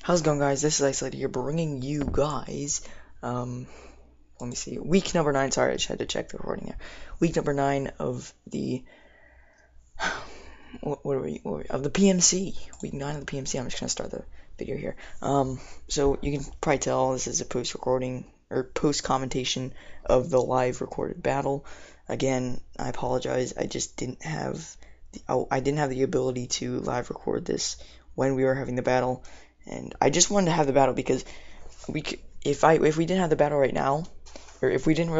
How's it going, guys? This is Isolated here, bringing you guys, let me see, week number 9, sorry, I just had to check the recording here, week number 9 of the, of the PMC, week 9 of the PMC. I'm just gonna start the video here. So you can probably tell this is a post-recording, or post-commentation of the live recorded battle. Again, I apologize, I just didn't have, I didn't have the ability to live record this when we were having the battle. And I just wanted to have the battle because if we didn't have the battle right now, or if we didn't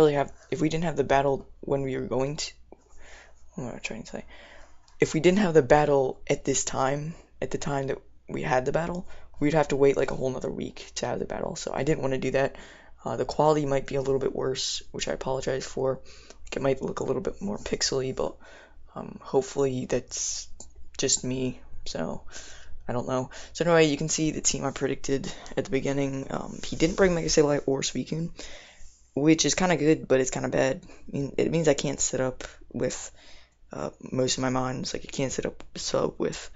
have the battle when we were going to, what am I trying to say? If we didn't have the battle at this time, at the time that we had the battle, we'd have to wait like a whole nother week to have the battle. So I didn't want to do that. The quality might be a little bit worse, which I apologize for. Like, it might look a little bit more pixely, but hopefully that's just me. So I don't know. So anyway, you can see the team I predicted at the beginning. He didn't bring Mega Sableye or Suicune, which is kind of good, but it's kind of bad. I mean, it means I can't set up with most of my mons. Like, I can't set up sub with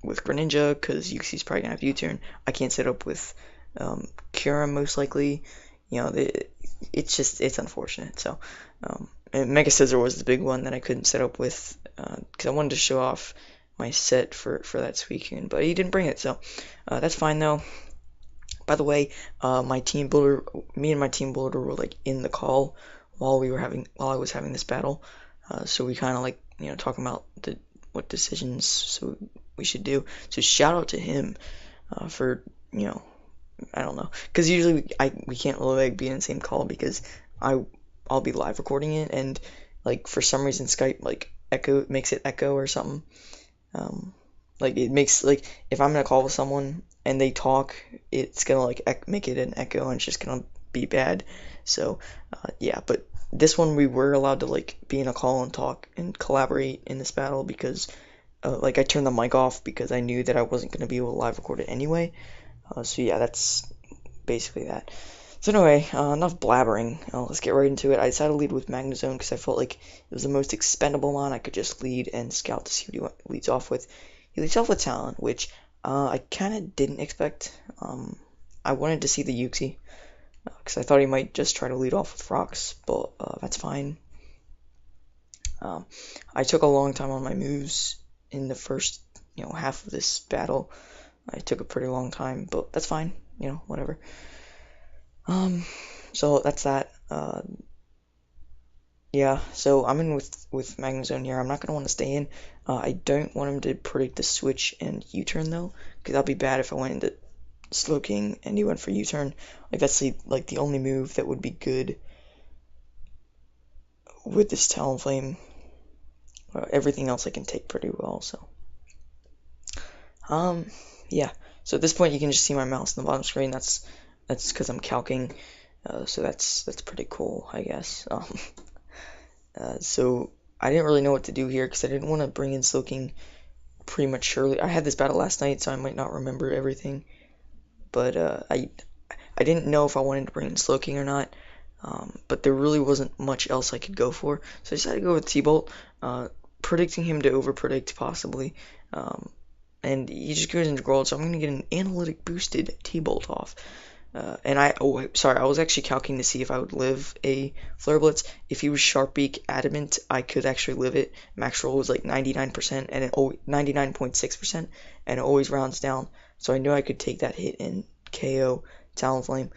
Greninja because Uxi's probably gonna have U-turn. I can't set up with Kira most likely. You know, it's unfortunate. So and Mega Scissor was the big one that I couldn't set up with because I wanted to show off my set for that Suicune, but he didn't bring it, so that's fine though. By the way, me and my team builder were like in the call while I was having this battle, so we kind of like, you know, talking about what decisions so we should do. So shout out to him for, you know, I don't know, because usually we can't really like be in the same call because I'll be live recording it, and like for some reason Skype like makes it echo or something. Like, it makes, like, if I'm gonna call with someone and they talk, it's gonna like make it an echo, and it's just gonna be bad. So yeah, but this one we were allowed to like be in a call and talk and collaborate in this battle because like I turned the mic off because I knew that I wasn't gonna be able to live record it anyway. So yeah, that's basically that. So anyway, enough blabbering. Let's get right into it. I decided to lead with Magnezone because I felt like it was the most expendable one. I could just lead and scout to see what he leads off with. He leads off with Talon, which I kind of didn't expect. I wanted to see the Uxie because I thought he might just try to lead off with Rocks, but that's fine. I took a long time on my moves in the first, you know, half of this battle. I took a pretty long time, but that's fine. You know, whatever. So that's that. Yeah, so I'm in with Magnezone here. I'm not gonna want to stay in. I don't want him to predict the switch and U-turn though, because that'd be bad if I went into Slowking and he went for U-turn. Like, that's the only move that would be good with this Talonflame. Everything else I can take pretty well. So yeah. So at this point you can just see my mouse on the bottom screen. That's because I'm calcing. So that's pretty cool, I guess. So I didn't really know what to do here because I didn't want to bring in Slowking prematurely. I had this battle last night, so I might not remember everything. But I didn't know if I wanted to bring in Slowking or not. But there really wasn't much else I could go for, so I decided to go with T-Bolt, predicting him to overpredict possibly. And he just goes into Gold, so I'm going to get an analytic boosted T-Bolt off. And I was actually calculating to see if I would live a Flare Blitz. If he was Sharp Beak Adamant, I could actually live it. Max roll was like 99%, and 99.6%, and it always rounds down. So I knew I could take that hit and KO Talonflame.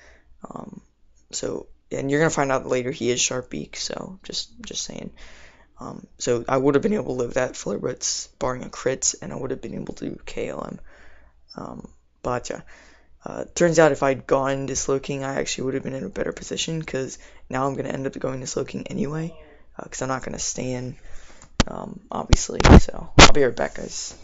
So, and you're gonna find out later he is Sharp Beak. So just saying. So I would have been able to live that Flare Blitz, barring a crit, and I would have been able to KO him. But yeah. Turns out if I'd gone to Slowking, I actually would have been in a better position, because now I'm going to end up going to Slowking anyway, because I'm not going to stay in, obviously. So I'll be right back, guys.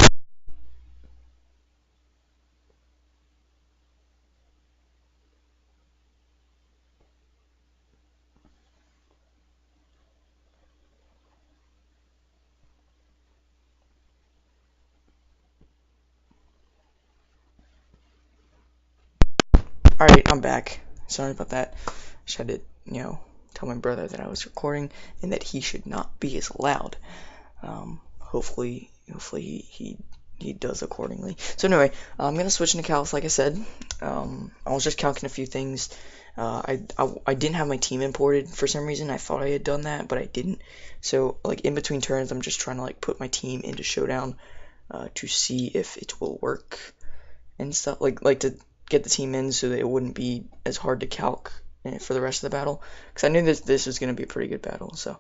Alright, I'm back. Sorry about that. Just had to, you know, tell my brother that I was recording and that he should not be as loud. Hopefully he he does accordingly. So anyway, I'm gonna switch into calcs like I said. I was just calcing a few things. I didn't have my team imported for some reason. I thought I had done that, but I didn't. So like in between turns, I'm just trying to like put my team into Showdown to see if it will work and stuff. Like to get the team in so that it wouldn't be as hard to calc for the rest of the battle. Because I knew this was gonna be a pretty good battle. So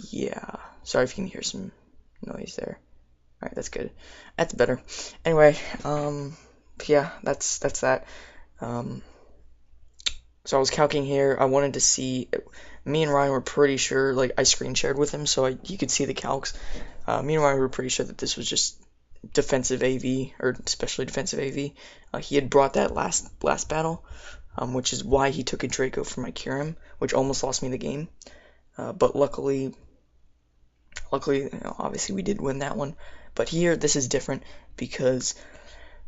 yeah. Sorry if you can hear some noise there. Alright, that's good. That's better. Anyway, yeah, that's that. Um, so I was calcing here. I wanted to see. Me and Ryan were pretty sure. Like I screen shared with him, so you could see the calcs. Me and Ryan were pretty sure that this was just defensive AV or especially defensive AV. He had brought that last battle, which is why he took a Draco for my Kyurem, which almost lost me the game. But luckily, obviously we did win that one. But here, this is different because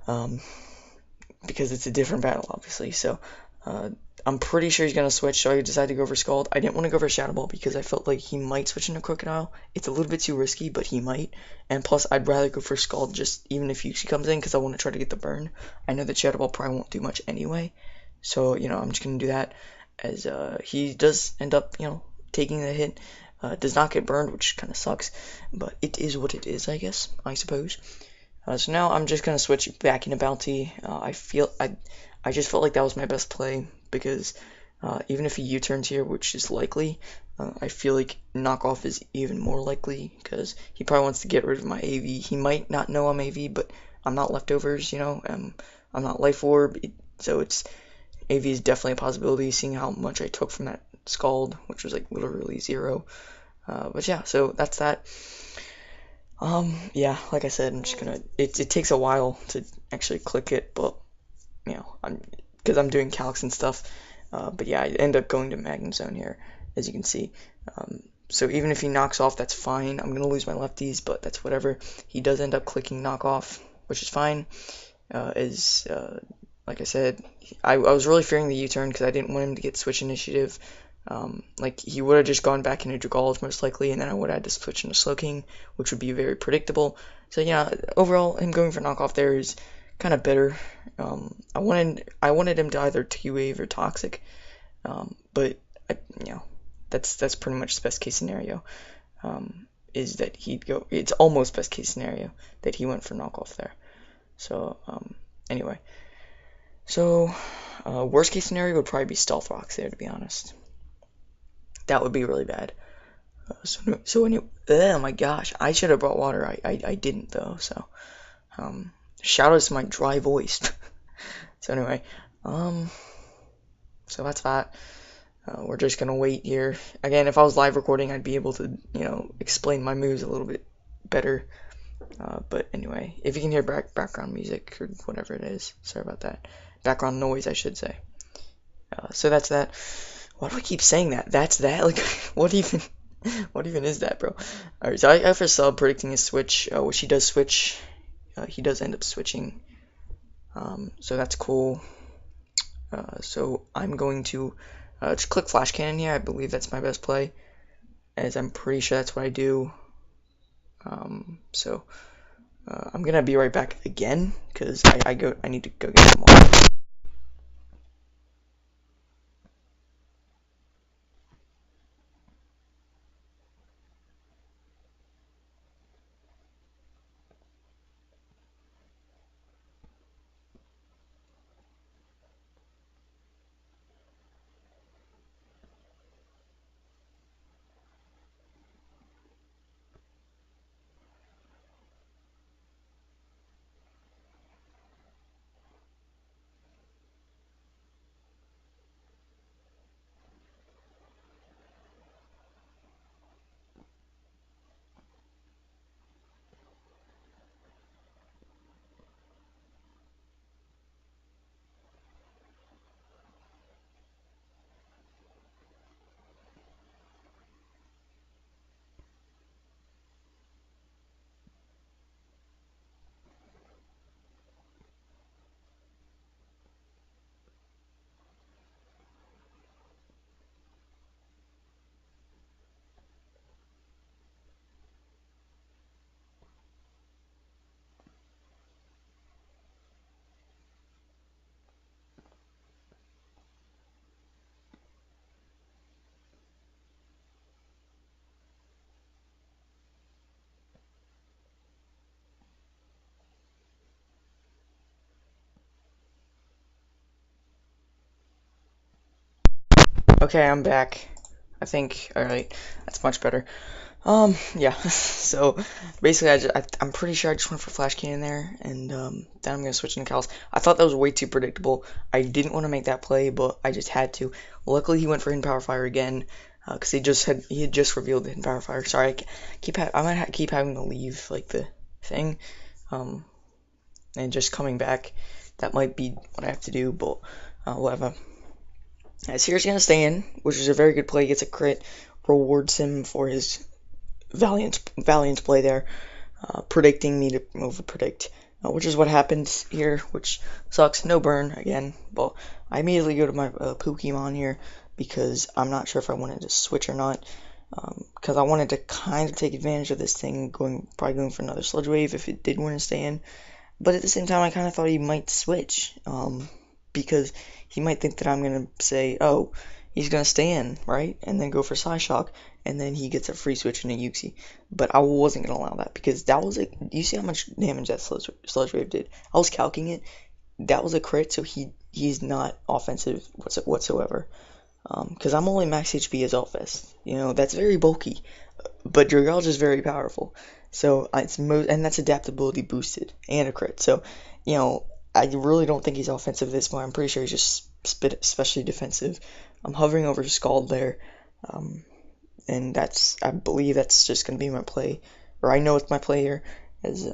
it's a different battle, obviously. So I'm pretty sure he's gonna switch. So I decided to go for Scald. I didn't want to go for Shadow Ball because I felt like he might switch into Crocodile. It's a little bit too risky, but he might. And plus, I'd rather go for Scald just even if Yuxi comes in because I want to try to get the burn. I know that Shadow Ball probably won't do much anyway. So I'm just gonna do that as he does end up taking the hit. Does not get burned, which kind of sucks, but it is what it is, I suppose. So now I'm just gonna switch back into Bounty. I just felt like that was my best play because even if he U-turns here, which is likely, I feel like knockoff is even more likely because he probably wants to get rid of my AV. He might not know I'm AV, but I'm not leftovers, I'm not Life Orb, so AV is definitely a possibility. Seeing how much I took from that Scald, which was like literally 0. But yeah, so that's that. Yeah, like I said, I'm just gonna. It takes a while to actually click it, but because I'm doing calcs and stuff. But yeah, I end up going to Magnum Zone here, as you can see. So even if he knocks off, that's fine. I'm gonna lose my lefties, but that's whatever. He does end up clicking knockoff, which is fine. Like I said, I was really fearing the U-turn because I didn't want him to get switch initiative. Like he would have just gone back into Dragalge most likely, and then I would have had to switch into Slowking, which would be very predictable. So yeah, overall, him going for knockoff there is kind of better. I wanted him to either T-Wave or Toxic, but that's pretty much the best case scenario. Is that he'd go? It's almost best case scenario that he went for knockoff there. So anyway, so worst case scenario would probably be Stealth Rocks there, to be honest. That would be really bad. So anyway, oh my gosh, I should have brought water. I didn't though. So shout out to my dry voice. So anyway, so that's that. We're just gonna wait here. Again, if I was live recording, I'd be able to explain my moves a little bit better. But anyway, if you can hear background music or whatever it is, sorry about that. Background noise, I should say. So that's that. Why do I keep saying that? That's that? Like, what even is that, bro? Alright, so I have for sub predicting a switch, which he does switch. He does end up switching. So that's cool. So I'm going to just click Flash Cannon here. I believe that's my best play, as I'm pretty sure that's what I do. So I'm gonna be right back again because I need to go get some more. Okay, I'm back. I think, alright, that's much better. Yeah, so basically I'm pretty sure I just went for Flash Cannon there, and then I'm gonna switch into Cal's. I thought that was way too predictable. I didn't want to make that play, but I just had to. Luckily, he went for Hidden Power Fire again, because he had just revealed the Hidden Power Fire. Sorry, I might keep having to leave, like, the thing, and just coming back. That might be what I have to do, but whatever. Seer's gonna stay in, which is a very good play. He gets a crit, rewards him for his valiant play there, predicting me to over predict, which is what happened here, which sucks. No burn again, but I immediately go to my Pokemon here because I'm not sure if I wanted to switch or not, because I wanted to kind of take advantage of this thing, probably going for another Sludge Wave if it did want to stay in, but at the same time I kind of thought he might switch, because he might think that I'm going to say, oh, he's going to stay in, right? And then go for Psyshock, and then he gets a free switch into Uxie. But I wasn't going to allow that, because that was you see how much damage that Sludge Wave did? I was calcing it. That was a crit, so he's not offensive whatsoever. Because I'm only max HP as Elfest. You know, that's very bulky. But Dragalge is very powerful. So, and that's adaptability boosted, and a crit. So, you know, I really don't think he's offensive this point. I'm pretty sure he's just especially defensive. I'm hovering over Scald there, and I believe that's just going to be my play, or I know it's my play here, because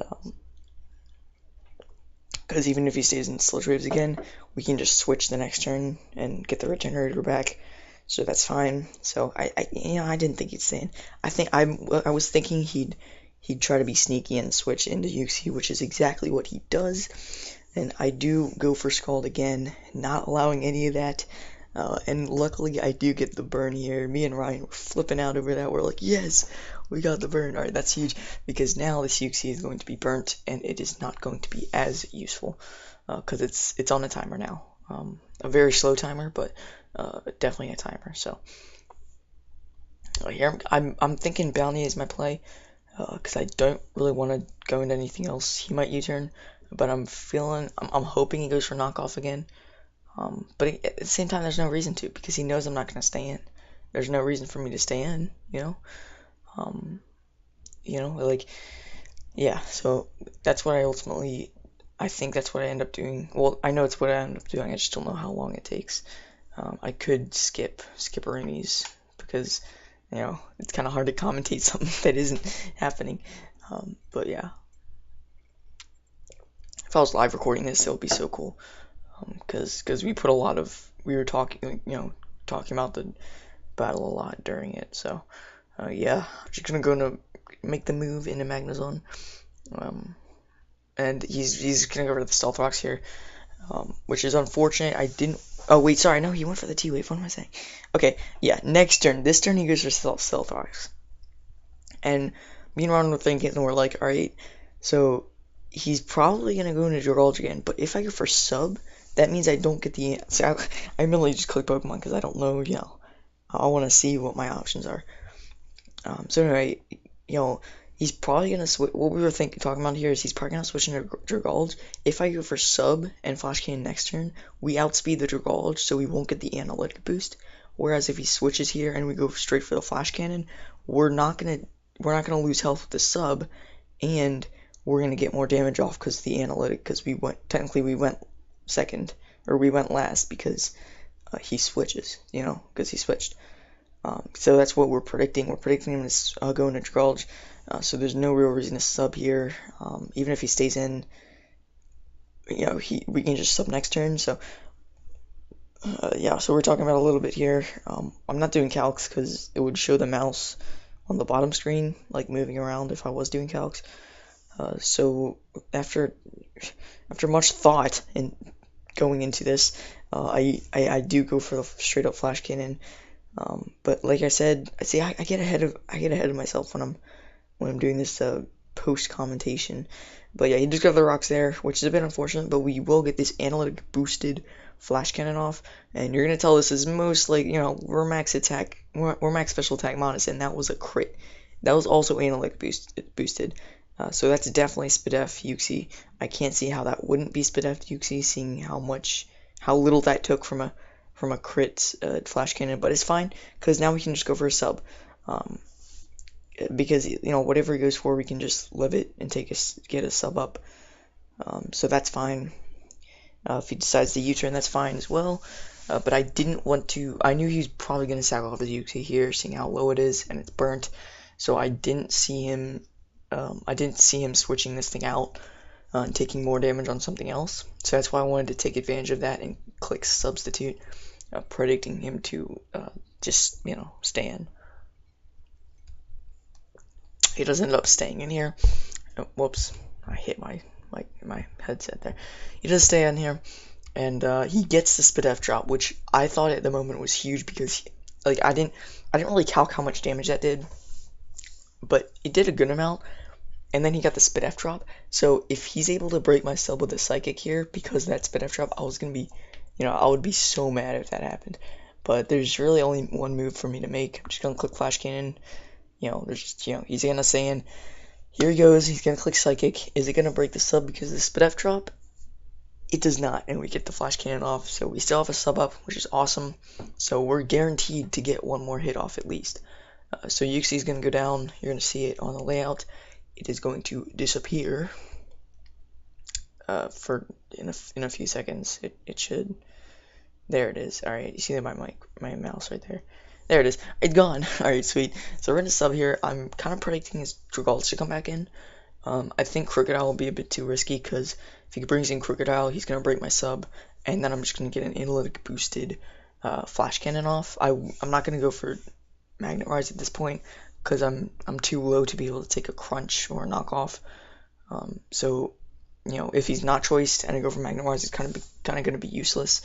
even if he stays in Sludge Waves again, we can just switch the next turn and get the Regenerator back, so that's fine. So I didn't think he'd stay in. I was thinking he'd try to be sneaky and switch into Uxie, which is exactly what he does. And I do go for Scald again, not allowing any of that. And luckily, I do get the burn here. Me and Ryan were flipping out over that. We're like, yes, we got the burn. Alright, that's huge. Because now this Uxie is going to be burnt, and it is not going to be as useful. Because it's on a timer now. A very slow timer, but definitely a timer. So, here I'm thinking Bounty is my play. Because I don't really want to go into anything else. He might U-turn. But I'm hoping he goes for knockoff again. But at the same time, there's no reason to, because he knows I'm not going to stay in. There's no reason for me to stay in, you know? Like, yeah, so that's what I think that's what I end up doing. Well, I know it's what I end up doing, I just don't know how long it takes. I could skip Ernie's, because, you know, it's kind of hard to commentate something that isn't happening. But yeah. If I was live recording this, it would be so cool, because we were talking about the battle a lot during it. So yeah, I'm just gonna go to make the move into Magnezone, and he's gonna go for the Stealth Rocks here, which is unfortunate. I didn't. Oh wait, sorry, no, he went for the T-Wave. What am I saying? Okay, yeah, next turn. This turn he goes for Stealth Rocks, and me and Ron were thinking, and we're like, all right, so he's probably going to go into Dragalge again, but if I go for sub, that means I don't get the... See, I mainly just click Pokemon because I don't know, you know, I want to see what my options are. So anyway, you know, he's probably going to switch... What we were talking about here is he's probably going to switch into Dragalge. If I go for sub and Flash Cannon next turn, we outspeed the Dragalge, so we won't get the analytic boost. Whereas if he switches here and we go straight for the Flash Cannon, we're not going to lose health with the sub, and we're going to get more damage off because the analytic, because we went second, or we went last because he switches, you know, because he switched. So that's what we're predicting. We're predicting him to go into Dragalge, so there's no real reason to sub here. Even if he stays in, you know, we can just sub next turn. So yeah, so we're talking about a little bit here. I'm not doing calcs because it would show the mouse on the bottom screen, like moving around if I was doing calcs. So after much thought and going into this, I do go for the straight up Flash Cannon. But like I said, I get ahead of myself when I'm doing this post commentation. But yeah, you just got the rocks there, which is a bit unfortunate. But we will get this analytic boosted Flash Cannon off, and you're gonna tell this is most, like, you know, we're max special attack modest, and that was a crit. That was also analytic boosted. So that's definitely Spadef Uxie. I can't see how that wouldn't be Spadef Uxie, seeing how little that took from from a crit flash cannon, but it's fine because now we can just go for a sub. Because whatever he goes for, we can just live it and get a sub up. So that's fine. If he decides to U-turn, that's fine as well. But I didn't want to. I knew he was probably going to sack off his Uxie here, seeing how low it is and it's burnt. So I didn't see him. I didn't see him switching this thing out and taking more damage on something else. So that's why I wanted to take advantage of that and click substitute, predicting him to just stay in. He does end up staying in here. Oh, whoops, I hit my headset there. He does stay in here, and he gets the spit F drop, which I thought at the moment was huge because I didn't really calc how much damage that did, but it did a good amount. And then he got the spit F drop. So if he's able to break my sub with a psychic here because of that spit F drop, I was gonna be, I would be so mad if that happened. But there's really only one move for me to make. I'm just gonna click flash cannon. He's gonna say in. Here he goes. He's gonna click psychic. Is it gonna break the sub because of the spit F drop? It does not, and we get the flash cannon off. So we still have a sub up, which is awesome. So we're guaranteed to get one more hit off at least. So Uxie's gonna go down. You're gonna see it on the layout. It is going to disappear in a few seconds. It should. There it is. All right, you see my mouse right there. There it is. It's gone. All right, sweet. So we're in a sub here. I'm kind of predicting his Krookodiles to come back in. I think Krookodile will be a bit too risky because if he brings in Krookodile, he's gonna break my sub, and then I'm just gonna get an analytic boosted flash cannon off. I'm not gonna go for Magnet Rise at this point because I'm too low to be able to take a crunch or a knockoff. So if he's not choiced and I go for Magnet Rise, it's kind of going to be useless.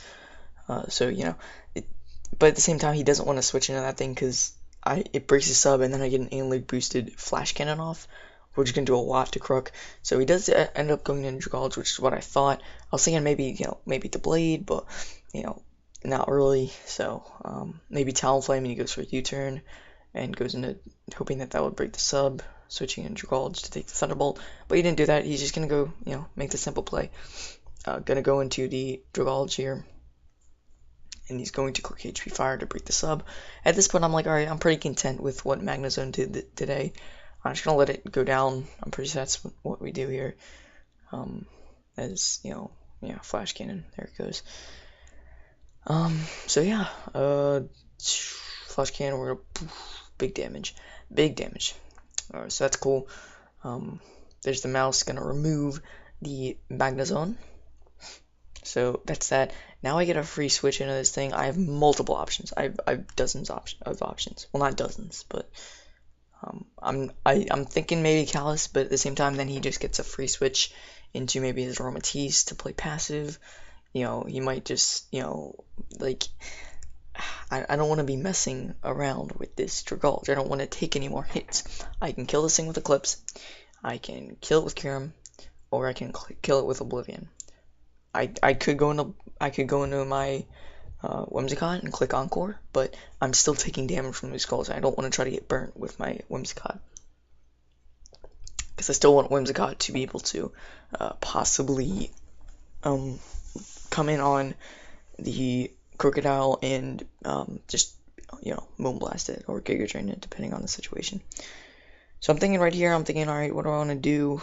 But at the same time, he doesn't want to switch into that thing because it breaks his sub, and then I get an analytic boosted flash cannon off, which is going to do a lot to Crook. So he does end up going into College, which is what I thought. I was thinking maybe the Blade, but not really. So maybe Talonflame, and he goes for a U-turn and goes into hoping that would break the sub, switching into College to take the Thunderbolt. But he didn't do that. He's just gonna go make the simple play. Gonna go into the Dragology here, and he's going to click HP Fire to break the sub. At this point, I'm like, alright, I'm pretty content with what Magnezone did today. I'm just gonna let it go down. I'm pretty sure that's what we do here. Flash Cannon. There it goes. Flash Cannon. We're gonna big damage. Alright, so that's cool. There's the mouse. Gonna remove the Magnezone. So that's that. Now I get a free switch into this thing. I have multiple options. I have dozens of options. Well, not dozens, but I'm thinking maybe Callus, but at the same time, then he just gets a free switch into maybe his Aromatisse to play passive. He might just I don't want to be messing around with this Dragolge. I don't want to take any more hits. I can kill this thing with Eclipse. I can kill it with Kyurem, or I can kill it with Oblivion. I could go into my Whimsicott and click Encore, but I'm still taking damage from these skulls. I don't want to try to get burnt with my Whimsicott, because I still want Whimsicott to be able to possibly come in on the Krookodile and just Moonblast it or Giga Drain it, depending on the situation. So I'm thinking right here, alright, what do I want to do?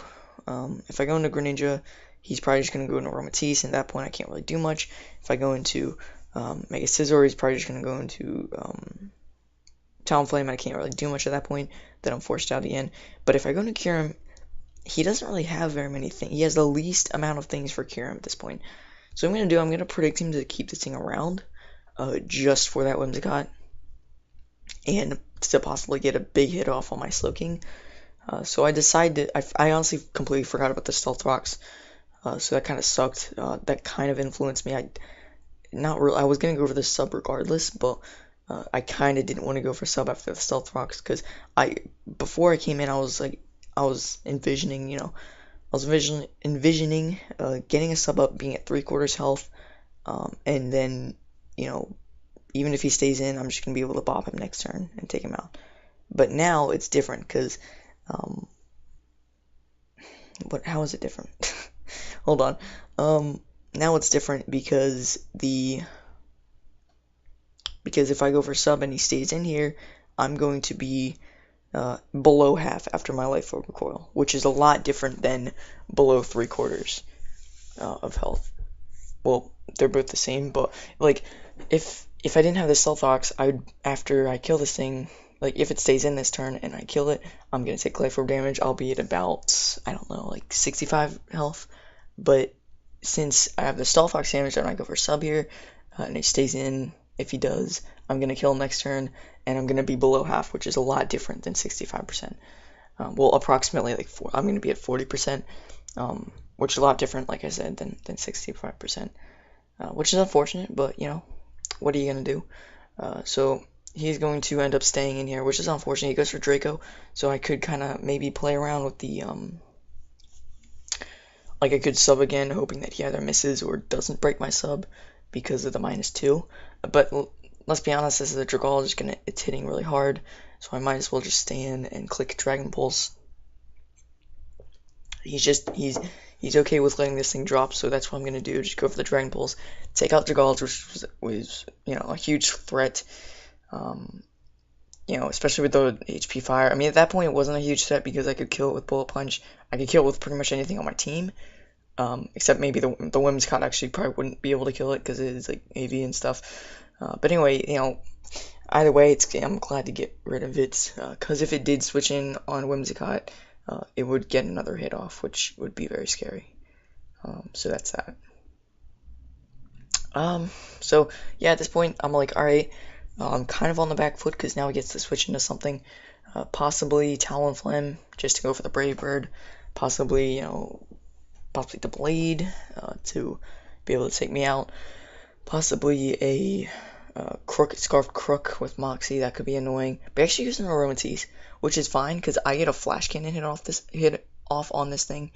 If I go into Greninja, he's probably just going to go into Aromatisse, and at that point I can't really do much. If I go into Mega Scizor, he's probably just going to go into Talonflame, and I can't really do much at that point. Then I'm forced out again. But if I go into Kyurem, he doesn't really have very many things. He has the least amount of things for Kyurem at this point. So I'm going to predict him to keep this thing around just for that Whimsicott, and to possibly get a big hit off on my Slowking. So I decided, I honestly completely forgot about the Stealth Rocks. So that kind of sucked. That kind of influenced me. I was gonna go for the sub regardless, but I kind of didn't want to go for sub after the Stealth Rocks, because before I came in, I was envisioning, getting a sub up, being at 3/4 health, and then even if he stays in, I'm just gonna be able to bop him next turn and take him out. But now it's different because how is it different? Hold on. Now it's different because because if I go for sub and he stays in here, I'm going to be below half after my life orb recoil, which is a lot different than below 3/4 of health. Well, they're both the same, but like if I didn't have the Stealth Ox, after I kill this thing, like if it stays in this turn and I kill it, I'm gonna take life orb damage. I'll be at about, I don't know, like 65 health. But since I have the Stealth Ox damage and I go for sub here, and it stays in, if he does, I'm gonna kill him next turn, and I'm gonna be below half, which is a lot different than 65%. Well, approximately like I'm gonna be at 40%, which is a lot different, like I said, than 65%, which is unfortunate, but you know, what are you gonna do? So he's going to end up staying in here, which is unfortunate. He goes for Draco, so I could kind of maybe play around with the like I could sub again, hoping that he either misses or doesn't break my sub because of the -2. But let's be honest, this is a Dragal, it's hitting really hard, so I might as well just stay in and click Dragon Pulse. He's okay with letting this thing drop, so that's what I'm gonna do. Just go for the Dragon Pulse, take out Dragals, which was you know, a huge threat. You know, especially with the HP fire. I mean, at that point, it wasn't a huge threat because I could kill it with Bullet Punch. I could kill it with pretty much anything on my team, except maybe the Whimsicott actually probably wouldn't be able to kill it because it is like AV and stuff. But anyway, you know, either way, I'm glad to get rid of it, because if it did switch in on Whimsicott, it would get another hit off, which would be very scary. So that's that. So yeah, at this point, I'm like, alright, I'm kind of on the back foot because now he gets to switch into something, possibly Talonflame, just to go for the Brave Bird, possibly, you know, possibly the Blade, to be able to take me out, possibly a Scarfed Crook with Moxie, that could be annoying, but actually using Aromatisse, which is fine because I get a Flash Cannon hit off on this thing,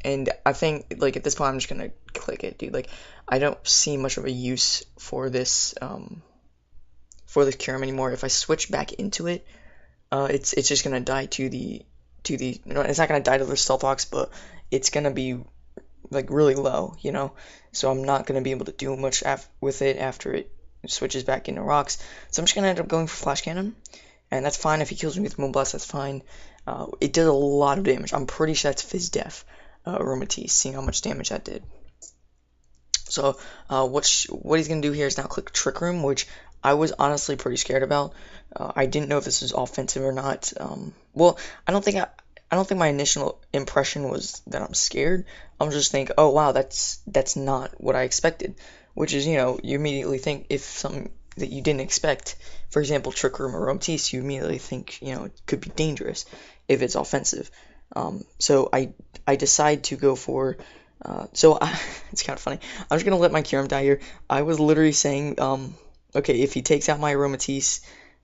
and I think, like, at this point, I'm just gonna click it, dude. Like, I don't see much of a use for this Kyurem anymore. If I switch back into it, it's just gonna die to the no, it's not gonna die to the Stealth Ox, but it's gonna be like really low, you know. So I'm not gonna be able to do much with it after it switches back into rocks. So I'm just gonna end up going for Flash Cannon, and that's fine. If he kills me with Moonblast, that's fine. It does a lot of damage. I'm pretty sure that's Fizz Def. Aromatisse, seeing how much damage that did. So what he's gonna do here is now click Trick Room, which I was honestly pretty scared about. I didn't know if this was offensive or not. Well, I don't think my initial impression was that I'm scared. I'm just think, oh wow, that's not what I expected. Which is, you know, you immediately think if something that you didn't expect, for example, Trick Room or Aromatisse, you immediately think, you know, it could be dangerous if it's offensive. So I decide to go for, it's kind of funny. I'm just going to let my Kyurem die here. I was literally saying, okay, if he takes out my Aromatisse,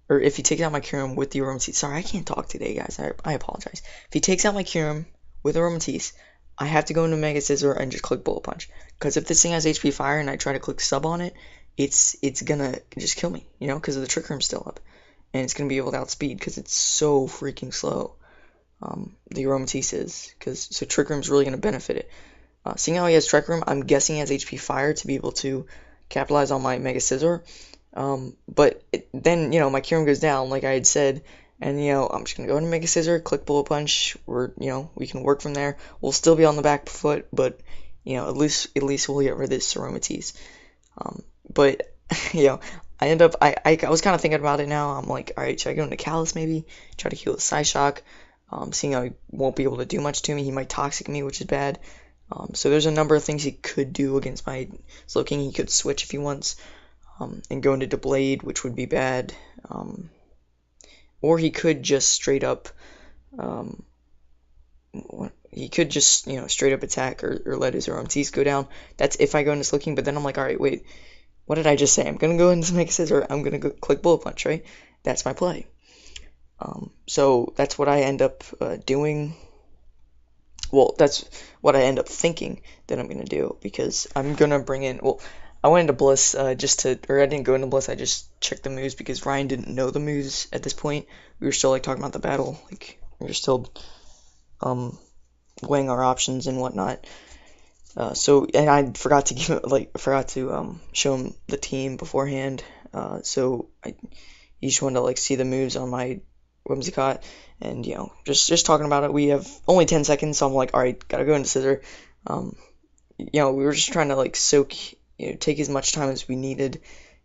or if he takes out my Kyurem with the Aromatisse, sorry, I can't talk today, guys, I apologize. If he takes out my Kyurem with Aromatisse, I have to go into Mega Scissor and just click Bullet Punch. Because if this thing has HP Fire and I try to click Sub on it, it's gonna just kill me, you know, because the Trick Room's still up. And it's gonna be able to outspeed because it's so freaking slow. The Aromatisse is, so Trick Room's really going to benefit it. Seeing how he has Trick Room, I'm guessing he has HP Fire to be able to capitalize on my Mega Scissor. But then, you know, my Kyurem goes down, like I had said, and, you know, I'm just going to go into Mega Scissor, click Bullet Punch, you know, we can work from there. We'll still be on the back foot, but, you know, at least we'll get rid of this Aromatisse. But, you know, I was kind of thinking about it now. I'm like, alright, should I go into Callus maybe? Try to heal the Psyshock. Seeing how he won't be able to do much to me, he might Toxic me, which is bad. So there's a number of things he could do against my Slowking. He could switch if he wants, and go into Blade, which would be bad. Or he could just straight up, he could just, you know, straight up attack or let his Aromatisse go down. That's if I go into Slowking, but then I'm like, alright, wait, what did I just say? I'm gonna go into Mega Scissor, I'm gonna go click Bullet Punch, right? That's my play. So that's what I end up doing. Well, that's what I end up thinking that I'm gonna do, because I'm gonna bring in, well, I went into Bliss or I didn't go into Bliss, I just checked the moves because Ryan didn't know the moves at this point. We were still like talking about the battle, like we were still weighing our options and whatnot. And I forgot to show him the team beforehand. He just wanted to like see the moves on my Whimsicott, and just talking about it. We have only 10 seconds, so I'm like, all right, gotta go into Scissor. Um, we were just trying to like take as much time as we needed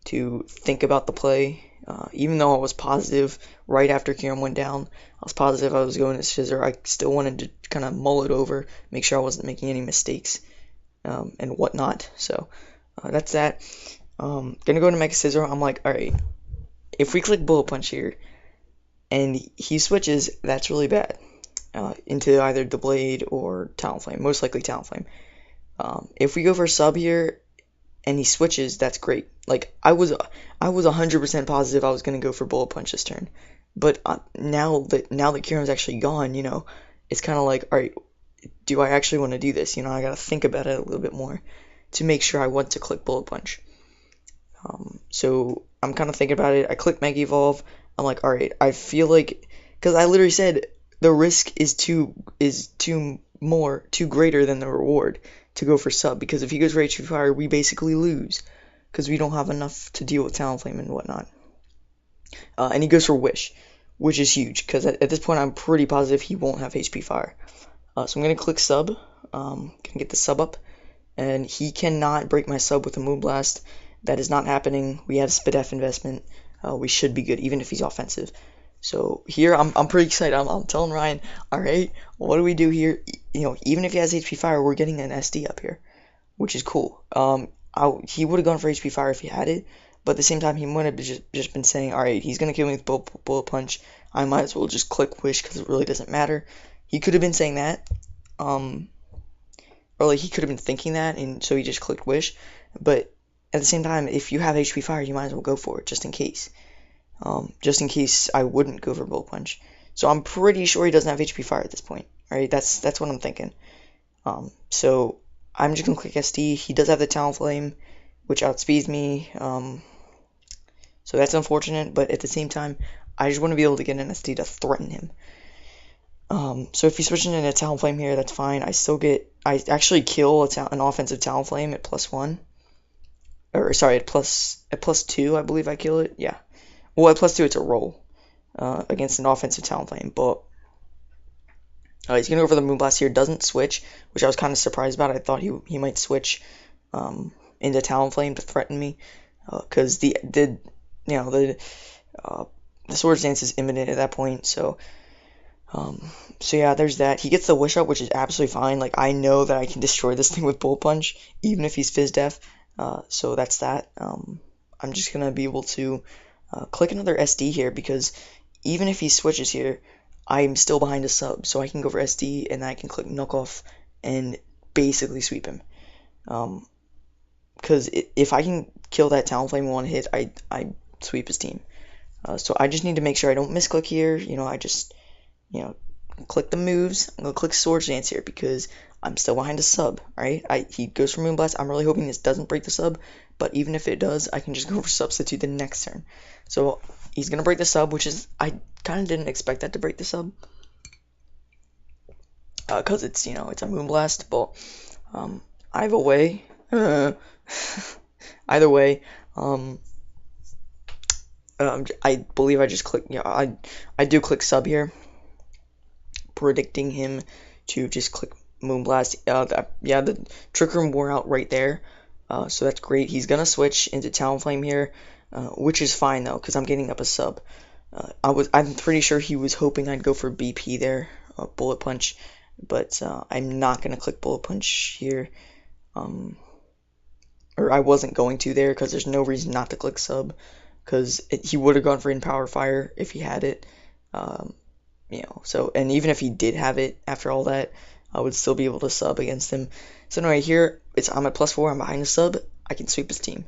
to think about the play. Even though I was positive right after Kieran went down, I was positive I was going to Scissor. I still wanted to kind of mull it over, make sure I wasn't making any mistakes and whatnot. So that's that. Gonna go into Mega Scissor. I'm like, all right, if we click Bullet Punch here and he switches, that's really bad into either the Blade or Talonflame. Most likely Talonflame. If we go for Sub here and he switches, that's great. Like I was 100% positive I was gonna go for Bullet Punch this turn, but now that Kieran's actually gone, it's kind of like, all right, do I actually want to do this? I gotta think about it a little bit more to make sure I want to click Bullet Punch. So I'm kind of thinking about it. I click Mega Evolve. I'm like, all right, I feel like, because I literally said the risk is too greater than the reward to go for Sub, because if he goes for HP Fire, we basically lose because we don't have enough to deal with Talonflame and whatnot. And he goes for Wish, which is huge because at this point I'm pretty positive he won't have HP Fire. So I'm gonna click Sub. Gonna get the Sub up, and he cannot break my Sub with a Moonblast. That is not happening. We have Spadef investment. We should be good, even if he's offensive. So here, I'm pretty excited. I'm telling Ryan, all right, what do we do here? Even if he has HP Fire, we're getting an SD up here, which is cool. He would have gone for HP Fire if he had it, but at the same time, he would have just been saying, all right, he's gonna kill me with Bullet Punch. I might as well just click Wish because it really doesn't matter. He could have been saying that, or like he could have been thinking that, and so he just clicked Wish. But at the same time, if you have HP Fire, you might as well go for it, just in case. Just in case I wouldn't go for Bullet Punch. So I'm pretty sure he doesn't have HP Fire at this point. Right? That's what I'm thinking. So I'm just gonna click SD. He does have the Talonflame, which outspeeds me. So that's unfortunate, but at the same time, I just want to be able to get an SD to threaten him. So if he's switching into Talonflame here, that's fine. I actually kill an offensive Talonflame at +1. Or sorry, at +2, I believe I kill it. Yeah. Well, at +2, it's a roll against an offensive Talonflame. But he's gonna go for the Moonblast here. Doesn't switch, which I was kind of surprised about. I thought he might switch into Talonflame to threaten me, because the Swords Dance is imminent at that point. So yeah, there's that. He gets the Wish Up, which is absolutely fine. Like, I know that I can destroy this thing with Bullet Punch, even if he's Fizz Def. So that's that. I'm just gonna be able to click another SD here, because even if he switches here, I'm still behind a Sub, so I can go for SD and I can click Knockoff and basically sweep him. Because if I can kill that Talonflame in one hit, I sweep his team. So I just need to make sure I don't misclick here. I just click the moves. I'm gonna click Swords Dance here because I'm still behind a Sub, right? He goes for Moonblast. I'm really hoping this doesn't break the Sub, but even if it does, I can just go for Substitute the next turn. So he's gonna break the Sub, which is, I kind of didn't expect that to break the Sub, because it's a Moonblast. But either way, I believe I just click. I do click Sub here, predicting him to just click Moonblast. The Trick Room wore out right there, so that's great. He's gonna switch into Talonflame here, which is fine though, because I'm getting up a Sub. I'm pretty sure he was hoping I'd go for BP there, Bullet Punch, but I'm not gonna click Bullet Punch here, or I wasn't going to there, because there's no reason not to click Sub, because he would have gone for In Power Fire if he had it. So, and even if he did have it after all that, I would still be able to Sub against him. So anyway, here I'm at +4. I'm behind a Sub. I can sweep his team,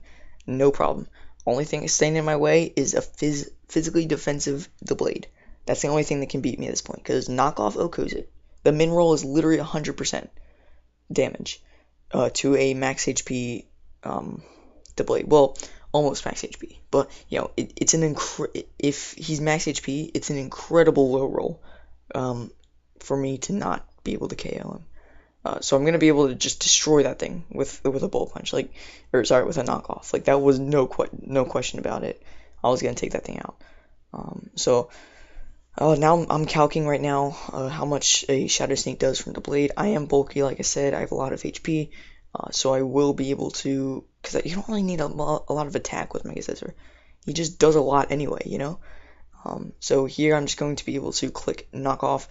no problem. Only thing standing in my way is a physically defensive the Blade. That's the only thing that can beat me at this point, because Knockoff OHKOs it. The min roll is literally 100% damage to a max HP the Blade. Well, almost max HP, but it's if he's max HP, it's an incredible low roll for me to not be able to KO him. So I'm gonna be able to just destroy that thing with a bullet punch, like, or sorry, with a knockoff. Like that was no question about it. I was gonna take that thing out. So now I'm calculating right now how much a Shadow Sneak does from the blade. I am bulky, like I said. I have a lot of HP, so I will be able to, because you don't really need a lot of attack with Mega Scissor. He just does a lot anyway, you know. So here I'm just going to be able to click knockoff.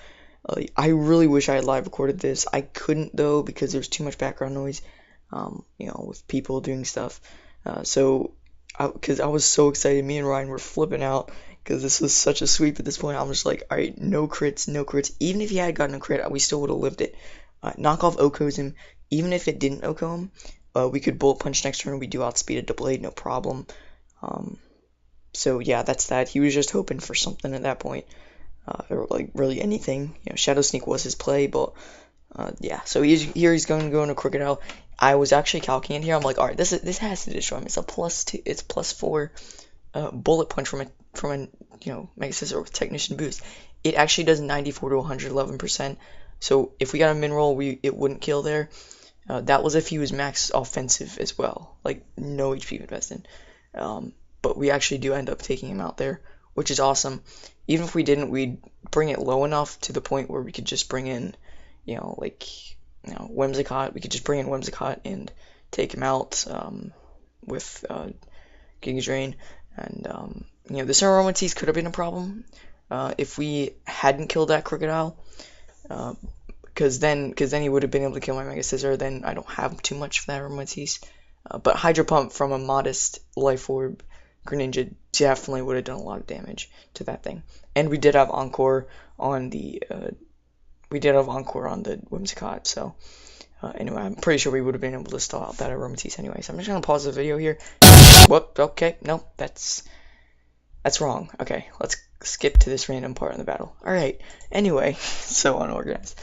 I really wish I had live recorded this. I couldn't though because there's too much background noise, you know, with people doing stuff. Because I was so excited, me and Ryan were flipping out because this was such a sweep at this point. I'm just like, all right, no crits, no crits. Even if he had gotten a crit, we still would have lived it. Knockoff OHKOs him. Even if it didn't OHKO him, we could bullet punch next turn. We do outspeed the blade, no problem. So yeah, that's that. He was just hoping for something at that point, or like really anything. You know, Shadow Sneak was his play, but yeah. So he's going to go into Krookodile. I was actually calculating here. I'm like, all right, this has to destroy him. It's a +2. It's +4 bullet punch from a you know, Mega Scissor with Technician boost. It actually does 94 to 111%. So if we got a min roll, it wouldn't kill there. That was if he was max offensive as well, like no HP invested. But we actually do end up taking him out there, which is awesome. Even if we didn't, we'd bring it low enough to the point where we could just bring in, you know, like, you know, Whimsicott. We could just bring in Whimsicott and take him out with Giga Drain. And, you know, the Aromatisse could have been a problem if we hadn't killed that Krookodile. Because then he would have been able to kill my Mega Scissor. Then I don't have too much of that Aromatisse. But Hydro Pump from a modest Life Orb Greninja definitely would have done a lot of damage to that thing. And we did have Encore on the Whimsicott, so anyway, I'm pretty sure we would have been able to stall out that Aromatisse anyway. So I'm just gonna pause the video here. Whoop, okay, no, that's wrong. Okay, let's skip to this random part in the battle. Alright, anyway, so unorganized.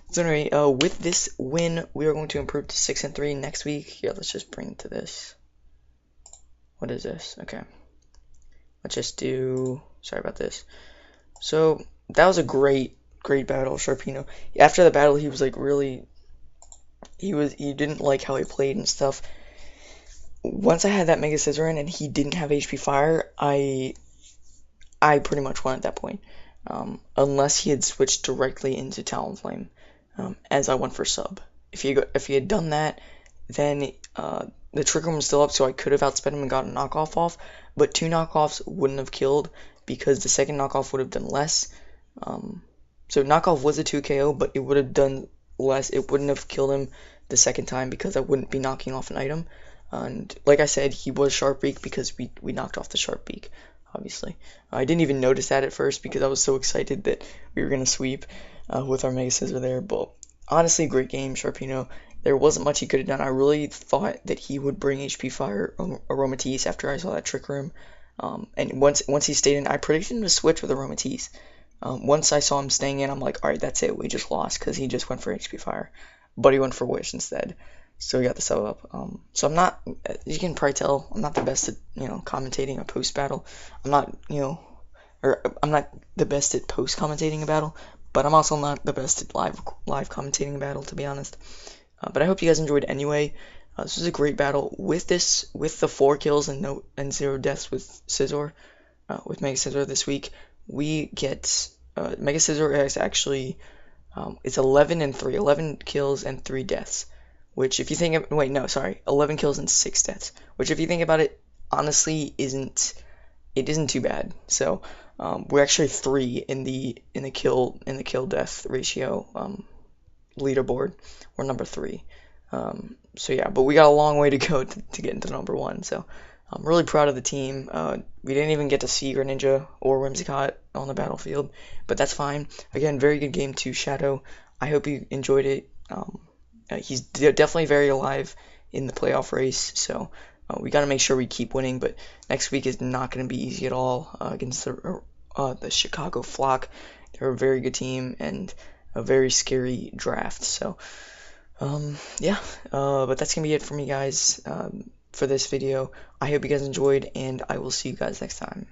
So anyway, with this win, we are going to improve to 6-3 next week. Yeah, let's just bring it to this. What is this? Okay. Let's just do, sorry about this. So, that was a great battle, Sharpedo. After the battle, he was like really, he didn't like how he played and stuff. Once I had that Mega Scissor in and he didn't have HP Fire, I pretty much won at that point. Unless he had switched directly into Talonflame, as I went for sub. If he had done that, then the Trick Room was still up, so I could have outsped him and got a knockoff off, but 2 knockoffs wouldn't have killed because the second knockoff would have done less. So knockoff was a 2 KO, but it would have done less. It wouldn't have killed him the second time because I wouldn't be knocking off an item. And like I said, he was Sharp Beak because we knocked off the Sharp Beak, obviously. I didn't even notice that at first because I was so excited that we were going to sweep with our Mega Scissor there. But honestly, great game, Sharpedo. There wasn't much he could have done. I really thought that he would bring HP Fire Aromatisse after I saw that Trick Room. And once he stayed in, I predicted him to switch with Aromatisse. Once I saw him staying in, I'm like, alright, that's it. We just lost because he just went for HP Fire. But he went for Wish instead. So we got the sub up. So I'm not, you can probably tell, I'm not the best at, you know, commentating a post battle. I'm not, you know, or I'm not the best at post commentating a battle. But I'm also not the best at live commentating a battle, to be honest. But I hope you guys enjoyed anyway. This was a great battle with the 4 kills and 0 deaths with Scizor, with Mega Scissor this week. We get Mega Scissor is actually it's 11 and 3, 11 kills and 3 deaths. Which, if you think of, wait, no, sorry, 11 kills and 6 deaths. Which, if you think about it, honestly, isn't too bad. So we're actually 3 in the kill death ratio leaderboard. We're number 3. So yeah, but we got a long way to go to get into number 1. So I'm really proud of the team. We didn't even get to see Greninja or Whimsicott on the battlefield, but that's fine. Again, very good game to Shadow. I hope you enjoyed it. He's definitely very alive in the playoff race, so we got to make sure we keep winning. But next week is not going to be easy at all against the Chicago Flock. They're a very good team and a very scary draft. So yeah, but that's gonna be it for me, guys, for this video. I hope you guys enjoyed, and I will see you guys next time.